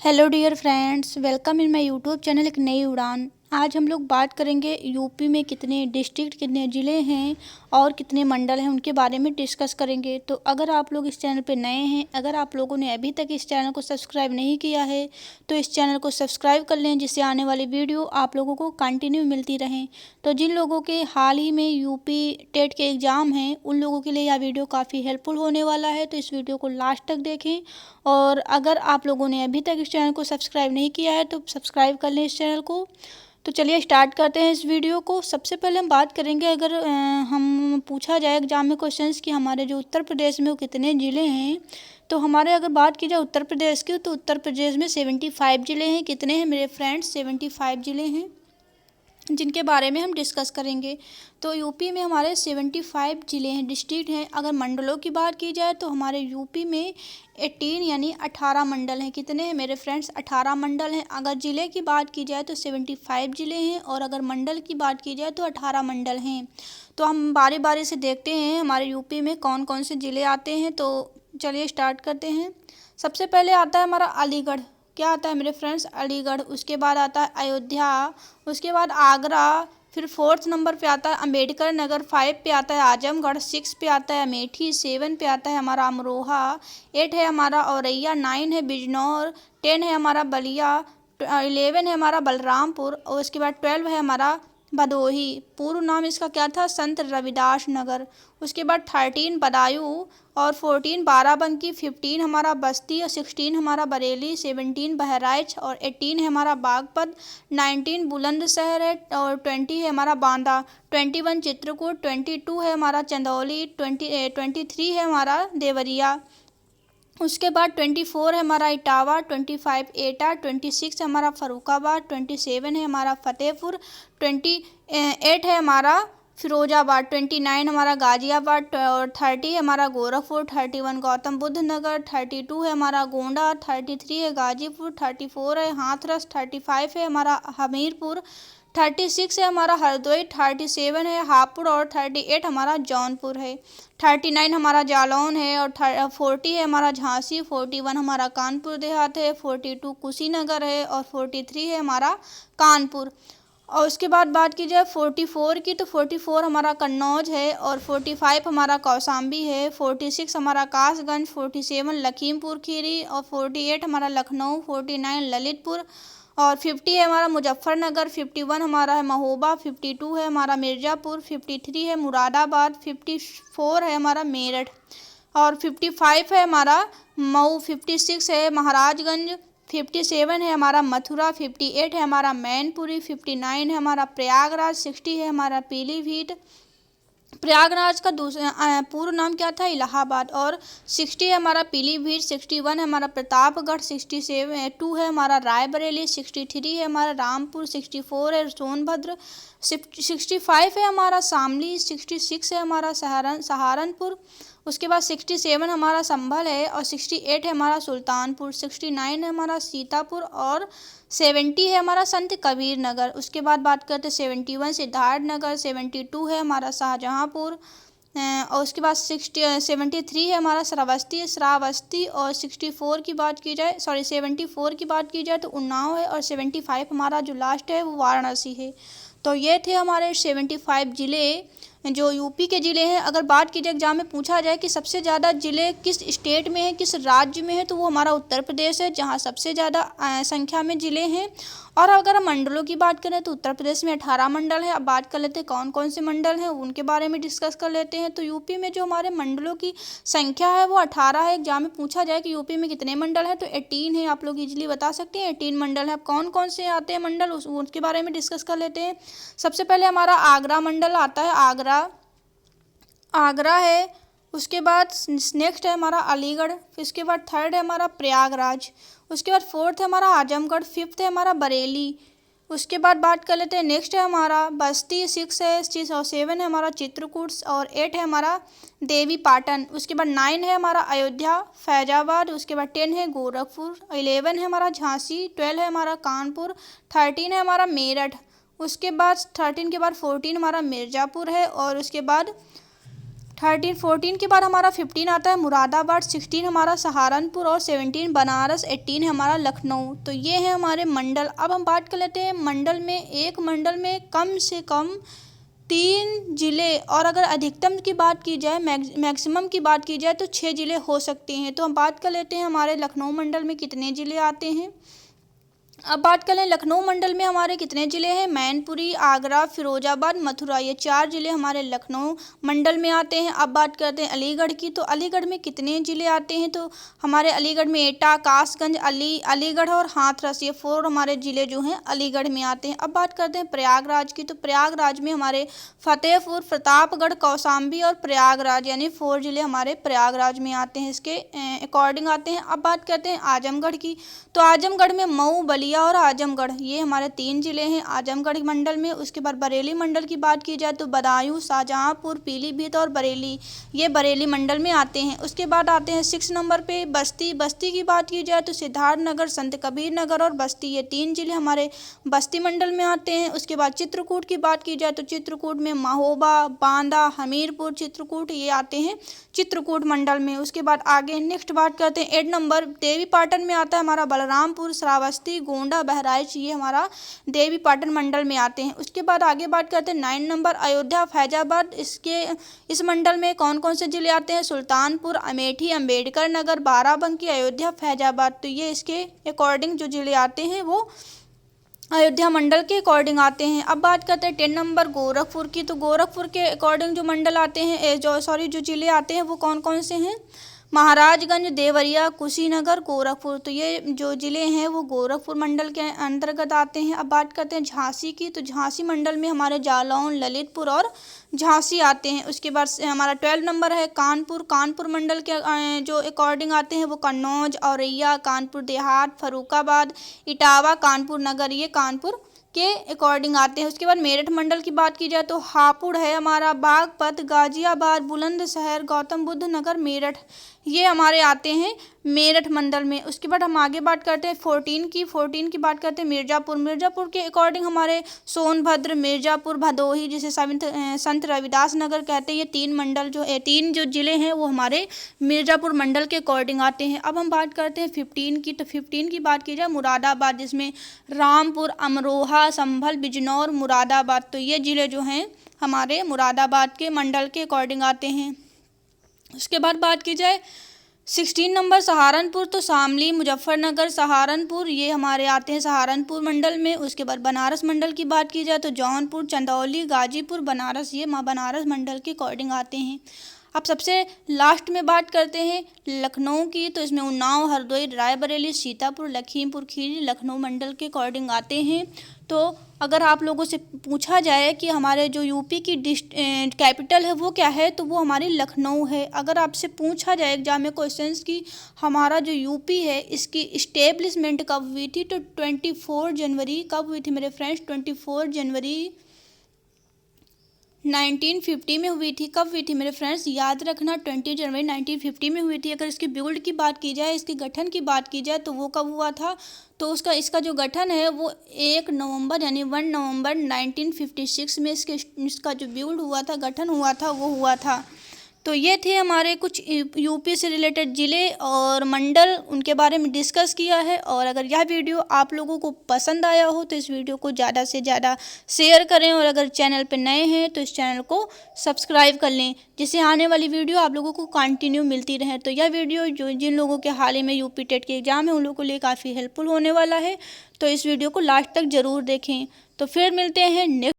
Hello dear friends, welcome in my YouTube channel एक नई उड़ान। आज हम लोग बात करेंगे यूपी में कितने डिस्ट्रिक्ट, कितने ज़िले हैं और कितने मंडल हैं, उनके बारे में डिस्कस करेंगे। तो अगर आप लोग इस चैनल पे नए हैं, अगर आप लोगों ने अभी तक इस चैनल को सब्सक्राइब नहीं किया है तो इस चैनल को सब्सक्राइब कर लें, जिससे आने वाली वीडियो आप लोगों को कंटिन्यू मिलती रहें। तो जिन लोगों के हाल ही में यूपी टेट के एग्ज़ाम हैं, उन लोगों के लिए यह वीडियो काफ़ी हेल्पफुल होने वाला है, तो इस वीडियो को लास्ट तक देखें। और अगर आप लोगों ने अभी तक इस चैनल को सब्सक्राइब नहीं किया है तो सब्सक्राइब कर लें इस चैनल को। तो चलिए स्टार्ट करते हैं इस वीडियो को। सबसे पहले हम बात करेंगे, अगर हम पूछा जाए एग्जाम में क्वेश्चंस कि हमारे जो उत्तर प्रदेश में वो कितने ज़िले हैं, तो हमारे अगर बात की जाए उत्तर प्रदेश की, तो उत्तर प्रदेश में 75 ज़िले हैं। कितने हैं मेरे फ्रेंड्स? 75 ज़िले हैं, जिनके बारे में हम डिस्कस करेंगे। तो यूपी में हमारे 75 ज़िले हैं, डिस्ट्रिक्ट हैं। अगर मंडलों की बात की जाए तो हमारे यूपी में 18 यानी 18 मंडल हैं। कितने हैं मेरे फ्रेंड्स? 18 मंडल हैं। अगर ज़िले की बात की जाए तो 75 ज़िले हैं, और अगर मंडल की बात की जाए तो 18 मंडल हैं। तो हम बारी बारी से देखते हैं हमारे यूपी में कौन कौन से ज़िले आते हैं। तो चलिए स्टार्ट करते हैं। सबसे पहले आता है हमारा अलीगढ़। क्या आता है मेरे फ्रेंड्स? अलीगढ़। उसके बाद आता है अयोध्या, उसके बाद आगरा, फिर 4th नंबर पे आता है अम्बेडकर नगर, 5 पे आता है आजमगढ़, 6 पे आता है अमेठी, 7 पे आता है हमारा अमरोहा, 8 है हमारा औरैया, 9 है बिजनौर, 10 है हमारा बलिया, 11 है हमारा बलरामपुर, और उसके बाद 12 है हमारा भदोही। पूर्व नाम इसका क्या था? संत रविदास नगर। उसके बाद 13 बदायूं, और 14 बाराबंकी, 15 हमारा बस्ती, और 16 हमारा बरेली, 17 बहराइच, और 18 है हमारा बागपत, 19 बुलंदशहर है, और 20 है हमारा बांदा, 21 चित्रकूट, 22 है हमारा चंदौली, 23 है हमारा देवरिया। उसके बाद 24 है हमारा इटावा, 25 एटा, 26 है हमारा फरुखाबाद, 27 है हमारा फतेहपुर, 28 है हमारा फिरोजाबाद, 29 हमारा गाजियाबाद, और 30 है हमारा गोरखपुर, 31 गौतम बुद्ध नगर, 32 है हमारा गोंडा, 33 है गाजीपुर, 34 है हाथरस, 35 है हमारा हमीरपुर, 36 है हमारा हरदोई, 37 है हापुड़, और 38 हमारा जौनपुर है, 39 हमारा जालौन है, और 40 है हमारा झांसी, 41 हमारा कानपुर देहात है, 42 कुशीनगर है, और 43 है हमारा कानपुर। और उसके बाद बात की जाए 44 की, तो 44 हमारा कन्नौज है, और 45 हमारा कौशाम्बी है, 46 हमारा कासगंज, 47 लखीमपुर खीरी, और 48 हमारा लखनऊ, 49 ललितपुर, और 50 है हमारा मुजफ्फरनगर, 51 हमारा है महोबा, 52 है हमारा मिर्ज़ापुर, 53 है मुरादाबाद, 54 है हमारा मेरठ, और 55 है हमारा मऊ, 56 है महाराजगंज, 57 है हमारा मथुरा, 58 है हमारा मैनपुरी, 59 है हमारा प्रयागराज, 60 है हमारा पीलीभीत। प्रयागराज का दूसरा पूर्व नाम क्या था? इलाहाबाद। और 60 है हमारा पीलीभीत, 61 है हमारा प्रतापगढ़, 67 है हमारा रायबरेली, 63 है हमारा रामपुर, 64 है सोनभद्र, 65 है हमारा शामली, 66 है हमारा सहारनपुर। उसके बाद 67 हमारा संभल है, और 68 है हमारा सुल्तानपुर, 69 है हमारा सीतापुर, और 70 है हमारा संत कबीर नगर। उसके बाद बात करते हैं 71 सिद्धार्थ नगर, 72 है हमारा शाहजहाँपुर, और उसके बाद 73 है हमारा श्रावस्ती, और 64 की बात की जाए, सॉरी 74 की बात की जाए तो उन्नाव है, और 75 हमारा जो लास्ट है वो वाराणसी है। तो ये थे हमारे 75 ज़िले जो यूपी के ज़िले हैं। अगर बात की जाए एग्जाम में पूछा जाए कि सबसे ज़्यादा ज़िले किस स्टेट में हैं, किस राज्य में है, तो वो हमारा उत्तर प्रदेश है, जहाँ सबसे ज़्यादा संख्या में ज़िले हैं। और अगर हम मंडलों की बात करें तो उत्तर प्रदेश में 18 मंडल है। अब बात कर लेते हैं कौन कौन से मंडल हैं, उनके बारे में डिस्कस कर लेते हैं। तो यूपी में जो हमारे मंडलों की संख्या है वो 18 है। एग्जाम में पूछा जाए कि यूपी में कितने मंडल हैं, तो 18 है। आप लोग इजीली बता सकते हैं 18 मंडल हैं। अब कौन कौन से आते हैं मंडल, उसके बारे में डिस्कस कर लेते हैं। सबसे पहले हमारा आगरा मंडल आता है, आगरा है। उसके बाद नेक्स्ट है हमारा अलीगढ़, फिर उसके बाद 3rd है हमारा प्रयागराज, उसके बाद 4th है हमारा आजमगढ़, 5th है हमारा बरेली। उसके बाद बात कर लेते हैं नेक्स्ट है हमारा बस्ती, 6 है, 6 और 7 है हमारा चित्रकूट, और 8 है हमारा देवी पाटन। उसके बाद 9 है हमारा अयोध्या फैजाबाद, उसके बाद 10 है गोरखपुर, 11 है हमारा झांसी, 12 है हमारा कानपुर, 13 है हमारा मेरठ। उसके बाद 13 के बाद 14 हमारा मिर्ज़ापुर है, और उसके बाद 14 के बाद हमारा 15 आता है मुरादाबाद, 16 हमारा सहारनपुर और 17 बनारस, 18 है हमारा लखनऊ। तो ये है हमारे मंडल। अब हम बात कर लेते हैं मंडल में, एक मंडल में कम से कम 3 ज़िले, और अगर अधिकतम की बात की जाए, मैक्सिमम की बात की जाए तो 6 ज़िले हो सकते हैं। तो हम बात कर लेते हैं हमारे लखनऊ मंडल में कितने ज़िले आते हैं। अब बात करें लखनऊ मंडल में हमारे कितने ज़िले हैं। मैनपुरी, आगरा, फिरोजाबाद, मथुरा, ये 4 ज़िले हमारे लखनऊ मंडल में आते हैं। अब बात करते हैं अलीगढ़ की, तो अलीगढ़ में कितने ज़िले आते हैं। तो हमारे अलीगढ़ में एटा, कासगंज, अलीगढ़ और हाथरस, ये 4 हमारे ज़िले जो हैं अलीगढ़ में आते हैं। अब बात करते हैं प्रयागराज की, तो प्रयागराज में हमारे फतेहपुर, प्रतापगढ़, कौशाम्बी और प्रयागराज, यानी 4 ज़िले हमारे प्रयागराज में आते हैं, इसके अकॉर्डिंग आते हैं। अब बात करते हैं आजमगढ़ की, तो आजमगढ़ में मऊ, बलिया और आजमगढ़, ये हमारे 3 ज़िले हैं आजमगढ़ मंडल में। उसके बाद बरेली मंडल की बात की जाए तो बदायूं, शाहजहांपुर, पीलीभीत और बरेली, ये बरेली मंडल में आते हैं। उसके बाद आते हैं 6 नंबर पे बस्ती। बस्ती की बात की जाए तो सिद्धार्थनगर, संत कबीर नगर और बस्ती, ये 3 ज़िले हमारे बस्ती मंडल में आते हैं। उसके बाद चित्रकूट की बात की जाए तो चित्रकूट में महोबा, बांदा, हमीरपुर, चित्रकूट, ये आते हैं चित्रकूट मंडल में। उसके बाद आगे नेक्स्ट बात करते हैं 8 नंबर देवी पाटन में आता है हमारा बलरामपुर, श्रावस्ती, गोंडा, बहराइच, ये हमारा देवी पाटन मंडल में आते हैं। उसके बाद आगे बात करते हैं 9 नंबर अयोध्या, फैजाबाद, इस मंडल में कौन कौन से ज़िले आते हैं। सुल्तानपुर, अमेठी, अम्बेडकर नगर, बाराबंकी, अयोध्या, फैजाबाद, तो ये इसके अकॉर्डिंग जो ज़िले आते हैं वो अयोध्या मंडल के अकॉर्डिंग आते हैं। अब बात करते हैं 10 नंबर गोरखपुर की, तो गोरखपुर के अकॉर्डिंग जो मंडल आते हैं, जो ज़िले आते हैं वो कौन कौन से हैं। महाराजगंज, देवरिया, कुशीनगर, गोरखपुर, तो ये जो ज़िले हैं वो गोरखपुर मंडल के अंतर्गत आते हैं। अब बात करते हैं झांसी की, तो झांसी मंडल में हमारे जालौन, ललितपुर और झांसी आते हैं। उसके बाद हमारा 12 नंबर है कानपुर। कानपुर मंडल के जो अकॉर्डिंग आते हैं वो कन्नौज, औरैया, कानपुर देहात, फर्रुखाबाद, इटावा, कानपुर नगर, ये कानपुर के अकॉर्डिंग आते हैं। उसके बाद मेरठ मंडल की बात की जाए तो हापुड़ है हमारा, बागपत, गाजियाबाद, बुलंदशहर, गौतम बुद्ध नगर, मेरठ, ये हमारे आते हैं मेरठ मंडल में। उसके बाद हम आगे बात करते हैं 14 की बात करते हैं मिर्ज़ापुर। मिर्ज़ापुर के अकॉर्डिंग हमारे सोनभद्र, मिर्ज़ापुर, भदोही, जिसे संत रविदास नगर कहते हैं, ये 3 जो ज़िले हैं वो हमारे मिर्ज़ापुर मंडल के अकॉर्डिंग आते हैं। अब हम बात करते हैं 15 की, तो 15 की बात की जाए मुरादाबाद, जिसमें रामपुर, अमरोहा, संभल, बिजनौर, मुरादाबाद, तो ये ज़िले जो हैं हमारे मुरादाबाद के मंडल के अकॉर्डिंग आते हैं। उसके बाद बात की जाए 16 नंबर सहारनपुर, तो शामली, मुजफ्फरनगर, सहारनपुर, ये हमारे आते हैं सहारनपुर मंडल में। उसके बाद बनारस मंडल की बात की जाए तो जौनपुर, चंदौली, गाजीपुर, बनारस, ये बनारस मंडल के अकॉर्डिंग आते हैं। अब सबसे लास्ट में बात करते हैं लखनऊ की, तो इसमें उन्नाव, हरदोई, रायबरेली, सीतापुर, लखीमपुर खीरी, लखनऊ मंडल के अकॉर्डिंग आते हैं। तो अगर आप लोगों से पूछा जाए कि हमारे जो यूपी की कैपिटल है वो क्या है, तो वो हमारी लखनऊ है। अगर आपसे पूछा जाए एग्जाम में क्वेश्चंस की हमारा जो यूपी है इसकी इस्टेब्लिशमेंट कब हुई थी, तो 24 जनवरी कब हुई थी मेरे फ्रेंड्स, 24 जनवरी 1950 में हुई थी। कब हुई थी मेरे फ्रेंड्स, याद रखना 20 जनवरी 1950 में हुई थी। अगर इसकी बिल्ड की बात की जाए, इसके गठन की बात की जाए, तो वो कब हुआ था, तो इसका जो गठन है वो 1 नवंबर यानी 1 नवंबर 1956 में इसका जो बिल्ड हुआ था, गठन हुआ था, वो हुआ था। तो ये थे हमारे कुछ यूपी से रिलेटेड ज़िले और मंडल, उनके बारे में डिस्कस किया है। और अगर यह वीडियो आप लोगों को पसंद आया हो तो इस वीडियो को ज़्यादा से ज़्यादा शेयर करें, और अगर चैनल पर नए हैं तो इस चैनल को सब्सक्राइब कर लें, जिससे आने वाली वीडियो आप लोगों को कंटिन्यू मिलती रहे। तो यह वीडियो जिन लोगों के हाल ही में यूपी टेट के एग्ज़ाम है उन लोगों के लिए काफ़ी हेल्पफुल होने वाला है, तो इस वीडियो को लास्ट तक ज़रूर देखें। तो फिर मिलते हैं नेक्स्ट